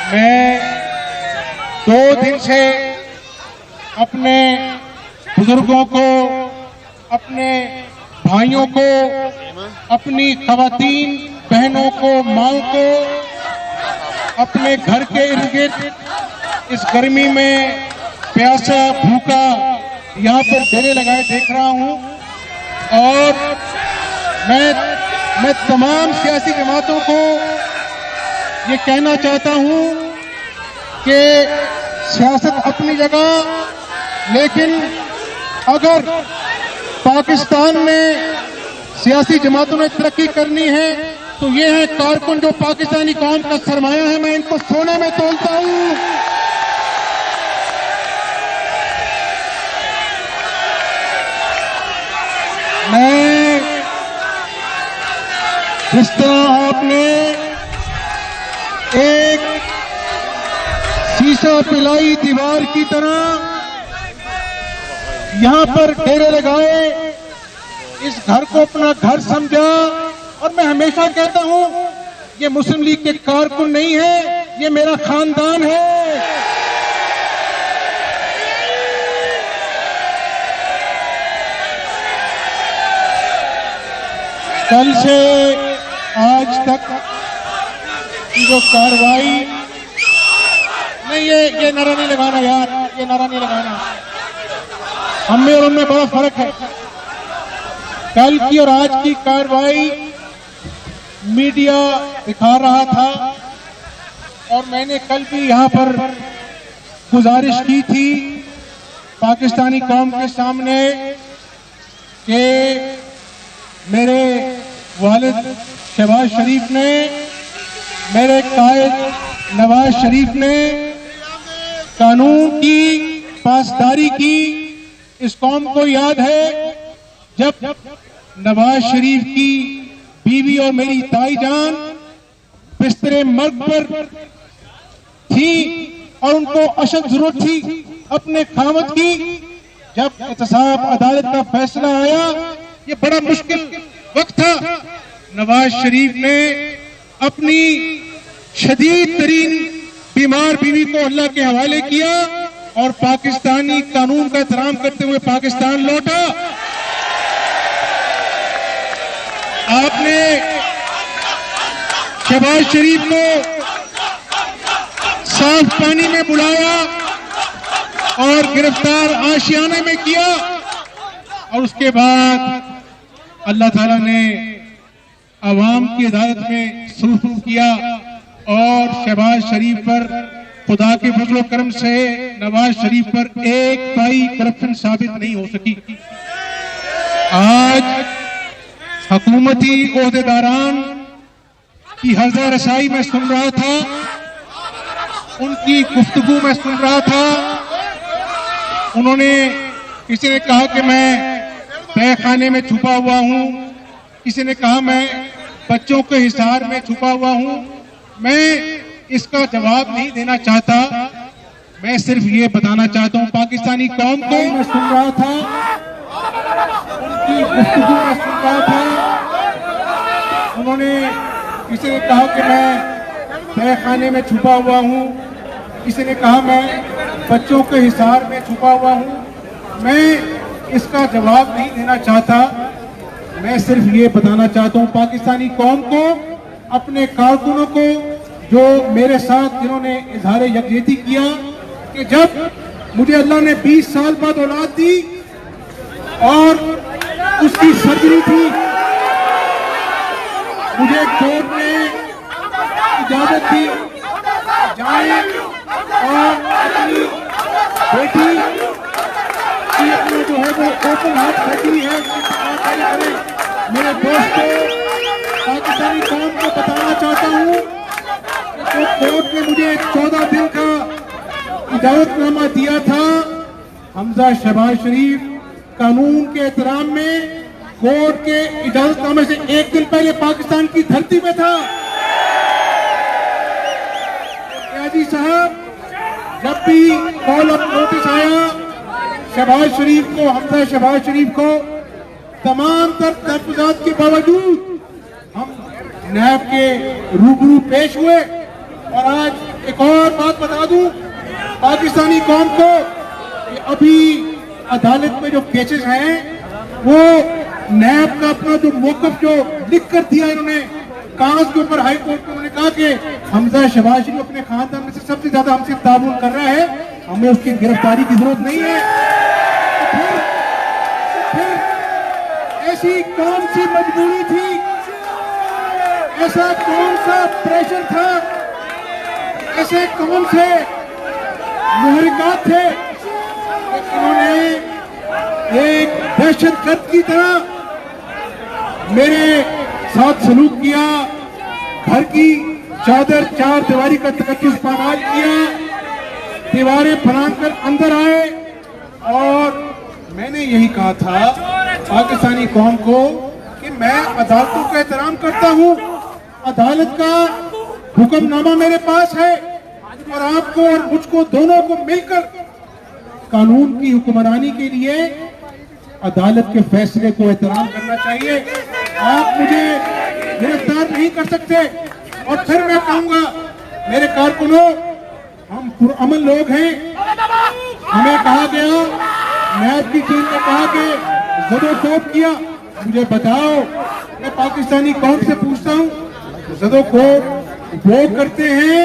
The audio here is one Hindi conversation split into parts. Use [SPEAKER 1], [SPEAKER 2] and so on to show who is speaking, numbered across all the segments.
[SPEAKER 1] मैं 2 दिन से अपने बुजुर्गों को, अपने भाइयों को, अपनी खवातीन बहनों को, माओं को अपने घर के इर्द गिर्द इस गर्मी में प्यासा भूखा यहाँ पर डेरे लगाए देख रहा हूँ। और मैं तमाम सियासी जमातों को ये कहना चाहता हूँ कि सियासत अपनी जगह, लेकिन अगर पाकिस्तान में सियासी जमातों ने तरक्की करनी है तो ये है कारकुन जो पाकिस्तानी कौम का सरमाया है, मैं इनको सोने में तोलता हूँ। मैं जिस तरह आपने एक शीशा पिलाई दीवार की तरह यहां पर डेरे लगाए, इस घर को अपना घर समझा, और मैं हमेशा कहता हूं ये मुस्लिम लीग के कारकुन नहीं है, ये मेरा खानदान है। कल से आज तक की जो कार्रवाई, नहीं ये नारा नहीं लगाना यार, ये नारा नहीं लगाना, हम में और उनमें बड़ा फर्क है। कल की और आज की कार्रवाई मीडिया दिखा रहा था और मैंने कल भी यहाँ पर गुजारिश की थी पाकिस्तानी कौम के सामने कि मेरे वालिद शहबाज शरीफ ने, मेरे कायद नवाज शरीफ ने कानून की पासदारी की। इस कौम को याद है जब नवाज शरीफ की बीवी और मेरी ताई जान बिस्तरे मर्ग पर थी और उनको अशद जरूरत थी अपने खामद की। जब एहतसाब अदालत का फैसला आया, ये बड़ा मुश्किल वक्त था, नवाज शरीफ ने अपनी शदीद तरीन बीमार बीवी को अल्लाह के हवाले किया और पाकिस्तानी कानून का एहतराम करते हुए पाकिस्तान लौटा। आपने शहबाज शरीफ को साफ पानी में बुलाया और गिरफ्तार आशियाने में किया और उसके बाद अल्लाह ताला ने अवाम की अदालत में सुलह किया और शहबाज शरीफ पर खुदा के फजल करम से नवाज शरीफ पर एक पाई करप्शन साबित नहीं हो सकी। आज हुकूमती ओहदेदारान की हर्जा रसाई में सुन रहा था, उनकी गुफ्तगू में सुन रहा था। उन्होंने, किसी ने कहा कि मैं तहखाने में छुपा हुआ हूं, किसी ने कहा मैं बच्चों के हिसार में छुपा हुआ हूं। मैं इसका जवाब नहीं देना चाहता, मैं सिर्फ ये बताना चाहता हूं पाकिस्तानी कौम को। मैं सुन रहा था, उनकी गुफ्तगू में सुन रहा था। उन्होंने, किसी ने कहा कि मैं तहखाने में छुपा हुआ हूं, किसी ने कहा मैं बच्चों के हिसार में छुपा हुआ हूं। मैं इसका जवाब नहीं देना चाहता, मैं सिर्फ ये बताना चाहता हूं पाकिस्तानी कौम को, अपने कारकुनों को जो मेरे साथ जिन्होंने इजहार यकजहती किया कि जब मुझे अल्लाह ने 20 साल बाद औलाद दी और उसकी सर्जरी थी, मुझे कोर्ट ने इजाजत दी जाए और अपनी बेटी की अपनी जो है वो ओपन हार्ट सर्जरी है। मेरे दोस्तों, पाकिस्तानी कौम को बताना चाहता हूँ तो कोर्ट ने मुझे 14 दिन का इजाजतनामा दिया था। हमजा शहबाज शरीफ कानून के एहतराम में कोर्ट के इजाजतनामे से 1 दिन पहले पाकिस्तान की धरती में था। काजी साहब, जब भी कॉल ऑफ नोटिस आया शहबाज शरीफ को, हमजा शहबाज शरीफ को तमाम तर तहफात के बावजूद हम नैब के रूबरू पेश हुए। और आज एक और बात बता दूं पाकिस्तानी कौम को कि अभी अदालत में जो केसेस हैं वो नैब का अपना जो मौकफ जो लिख कर दिया इन्होंने कागज के ऊपर, हाई कोर्ट में उन्होंने कहा कि हमजा शहबाज शरीफ अपने खानदान में से सबसे ज्यादा हमसे ताउन कर रहा है, हमें उसकी गिरफ्तारी की जरूरत नहीं है। फिर ऐसी कौन सी मजबूरी थी, ऐसा कौन सा प्रेशर था, ऐसे कौन से मुहरिकात थे कि इन्होंने एक दहशतगर्द की तरह मेरे साथ सलूक किया, घर की चादर चार दीवारी का तकद्दुस पामाल किया, दीवारें फलांकर अंदर आए। और मैंने यही कहा था पाकिस्तानी कौम को कि मैं अदालतों का एहतराम करता हूं, अदालत का हुक्मनामा मेरे पास है और आपको और मुझको दोनों को मिलकर कानून की हुक्मरानी के लिए अदालत के फैसले को एहतराम करना चाहिए। आप मुझे गिरफ्तार नहीं कर सकते। और फिर मैं कहूंगा मेरे कारकुनों, हम पुरअमन लोग हैं, हमें कहा गया, नैब की टीम ने कहा कि ज़दोकोब किया। मुझे बताओ, मैं पाकिस्तानी कौम से पूछता हूं, ज़दोकोब वो करते हैं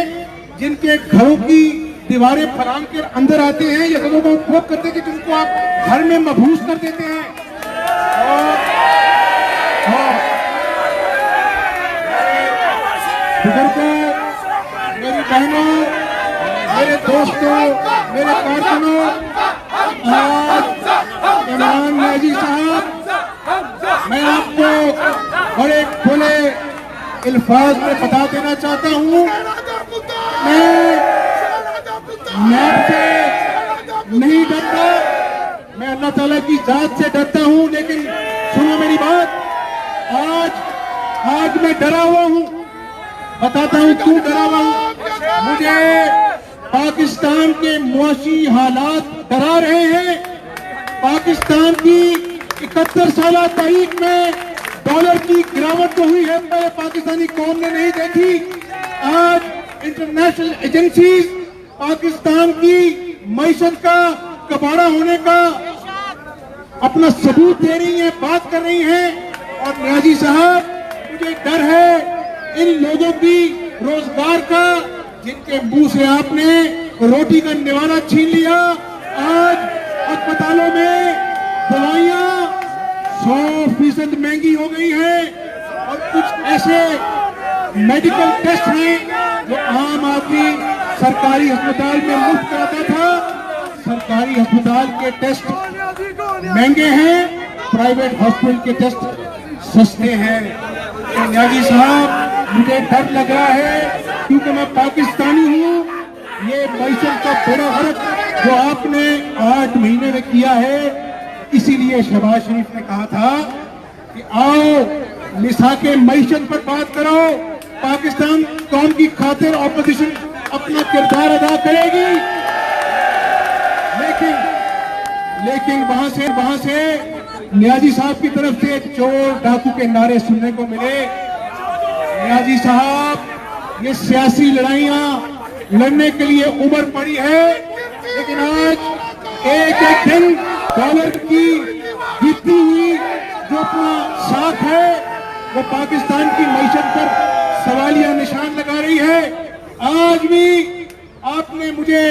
[SPEAKER 1] जिनके घरों की दीवारें फलांग के अंदर आते हैं, या ज़दोकोब वो करते हैं कि जिनको आप घर में महबूस कर देते हैं। और बुजुर्गों, मेरी बहनों, मेरे दोस्तों, मेरे कारकुनों, आज इमरान न्याजी साहब, मैं आपको बड़े खुले अल्फाज में बता देना चाहता हूं, मैं नैब से नहीं डरता, मैं अल्लाह ताला की जात से डरता हूं। लेकिन सुनो मेरी बात, आज मैं डरा हुआ हूं, बताता हूं क्यों डरा हुआ हूं। मुझे पाकिस्तान के मुआशी हालात डरा रहे हैं। पाकिस्तान की 71 साल तारीख में डॉलर की गिरावट तो हुई है, पहले पाकिस्तानी कौम ने नहीं देखी। आज इंटरनेशनल एजेंसीज पाकिस्तान की मईशत का कबाड़ा होने का अपना सबूत दे रही हैं, बात कर रही हैं। और न्याजी साहब, मुझे डर है इन लोगों की रोजगार का, जिनके मुंह से आपने रोटी का निवाला छीन लिया। आज अस्पतालों में दवाइयां 100% महंगी हो गई हैं और कुछ ऐसे मेडिकल टेस्ट हैं जो आम आदमी सरकारी अस्पताल में मुफ्त कराता था, सरकारी अस्पताल के टेस्ट महंगे हैं, प्राइवेट हॉस्पिटल के टेस्ट सस्ते हैं। तो न्याजी साहब, मुझे डर लग रहा है क्योंकि मैं पाकिस्तानी हूँ। ये मईशत का बड़ा फर्क जो आपने 8 महीने में किया है, इसीलिए शहबाज शरीफ ने कहा था कि आओ मिसाके मईशत पर बात करो, पाकिस्तान कौम की खातिर ऑपोजिशन अपना किरदार अदा करेगी। लेकिन वहां से न्याजी साहब की तरफ से चोर डाकू के नारे सुनने को मिले। न्याजी साहब, ये सियासी लड़ाइयां लड़ने के लिए उम्र पड़ी है, लेकिन आज एक एक दिन डॉलर की गिरती हुई जो अपना साख है वो पाकिस्तान की मईशत पर सवालिया निशान लगा रही है। आज भी आपने मुझे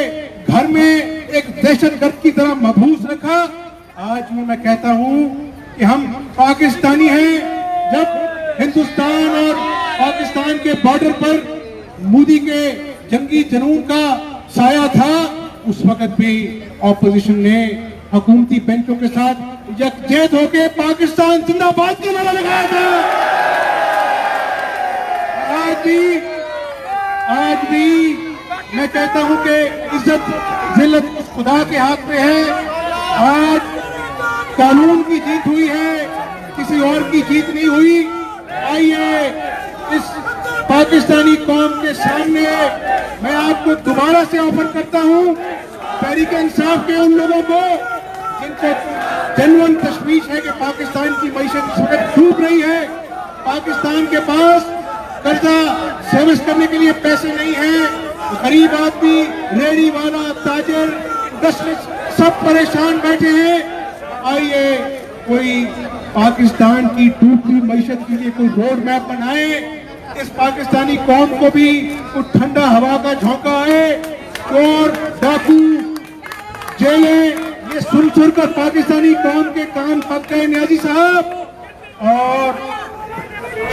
[SPEAKER 1] घर में एक दहशतगर्द की तरह महबूस रखा। आज भी मैं कहता हूं कि हम पाकिस्तानी हैं। जब हिंदुस्तान और पाकिस्तान के बॉर्डर पर मोदी के जंगी जुनून का साया था, उस वक्त भी ऑपोजिशन ने हुकूमती बेंचों के साथ यकजहत होकर पाकिस्तान जिंदाबाद की नारा लगाया था। आज भी मैं कहता हूं कि इज्जत जिल्लत उस खुदा के हाथ में है। आज कानून की जीत हुई है, किसी और की जीत नहीं हुई। आइए इस पाकिस्तानी कौम के सामने मैं आपको दोबारा से ऑफर करता हूं, तहरीक इंसाफ के उन लोगों को जिनको जेन्युइन तशवीश है कि पाकिस्तान की मईशत इस वक्त डूब रही है, पाकिस्तान के पास कर्जा सर्विस करने के लिए पैसे नहीं है, गरीब आदमी, रेहड़ी वाला, ताजर, इंडस्ट्रियलिस्ट सब परेशान बैठे हैं। आइए कोई पाकिस्तान की टूटती मईशत के लिए कोई रोड मैप बनाए, इस पाकिस्तानी कौम को भी कुछ ठंडा हवा का झोंका आए। चोर, डाकू, जेलें, ये सुन कर पाकिस्तानी कौम के कान पक गए नियाजी साहब। और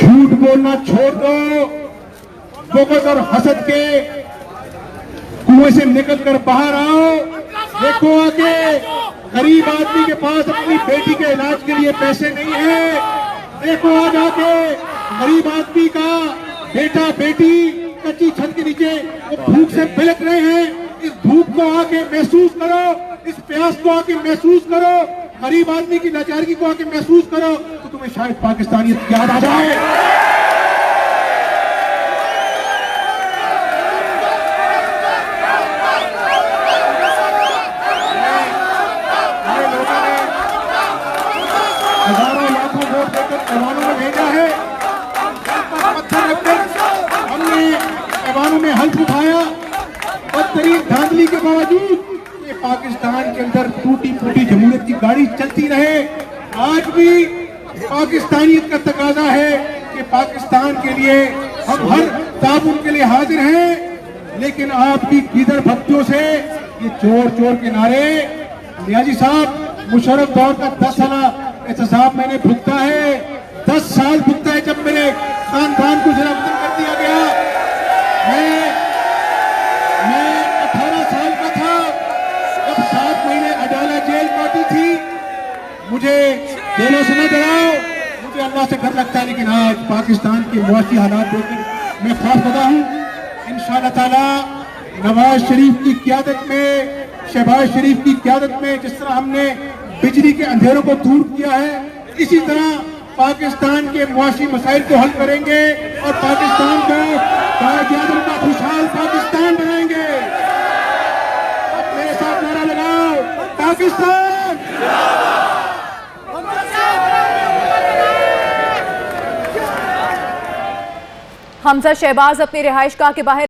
[SPEAKER 1] झूठ बोलना छोड़ दो, बुग़्ज़ और हसद के कुएं से निकलकर बाहर आओ। देखो आगे गरीब आदमी के पास अपनी बेटी के इलाज के लिए पैसे नहीं है। देखो आज आके गरीब आदमी का बेटा बेटी कच्ची छत के नीचे वो भूख से बिलख रहे हैं। इस भूख को आके महसूस करो, इस प्यास को आके महसूस करो, गरीब आदमी की लाचारी को आके महसूस करो, तो तुम्हें शायद पाकिस्तानियत याद आ जाए। हजारों लाखों वोट देकर ऐवानों में भेजा है, पत्थर रखकर हमने ऐवानों में हल्फ उठाया। बदतरीन धांधली के बावजूद ये पाकिस्तान के अंदर टूटी फूटी जमहूरियत की गाड़ी चलती रहे। आज भी पाकिस्तानियत का तकाजा है कि पाकिस्तान के लिए हम हर ताबुन के लिए हाजिर हैं, लेकिन आपकी गीदड़ भक्तियों से ये चोर चोर के नारे। नियाजी साहब, मुशर्रफ दौर का 10 साल एहतसाब मैंने भुगता है, 10 साल भुगता है जब मेरे खानदान को ज़राफ़तन कर दिया गया। मैं 18 साल का था जब 7 महीने अडाला जेल काटी थी। मुझे जेलों से न डराओ, मुझे अल्लाह से डर लगता है, लेकिन आज पाकिस्तान के मुआशी हालात देखकर मैं खौफजदा हूँ। इंशाअल्लाह ताला नवाज शरीफ की क़यादत में, शहबाज शरीफ की क़यादत में जिस तरह हमने बिजली के अंधेरों को दूर किया है, इसी तरह पाकिस्तान के मुआशी मसाइल को हल करेंगे और पाकिस्तान को कायद-ए-आज़म का खुशहाल पाकिस्तान बनाएंगे। अब मेरे साथ नारा लगाओ, पाकिस्तान।
[SPEAKER 2] हमजा शहबाज अपनी रिहाइशगाह के बाहर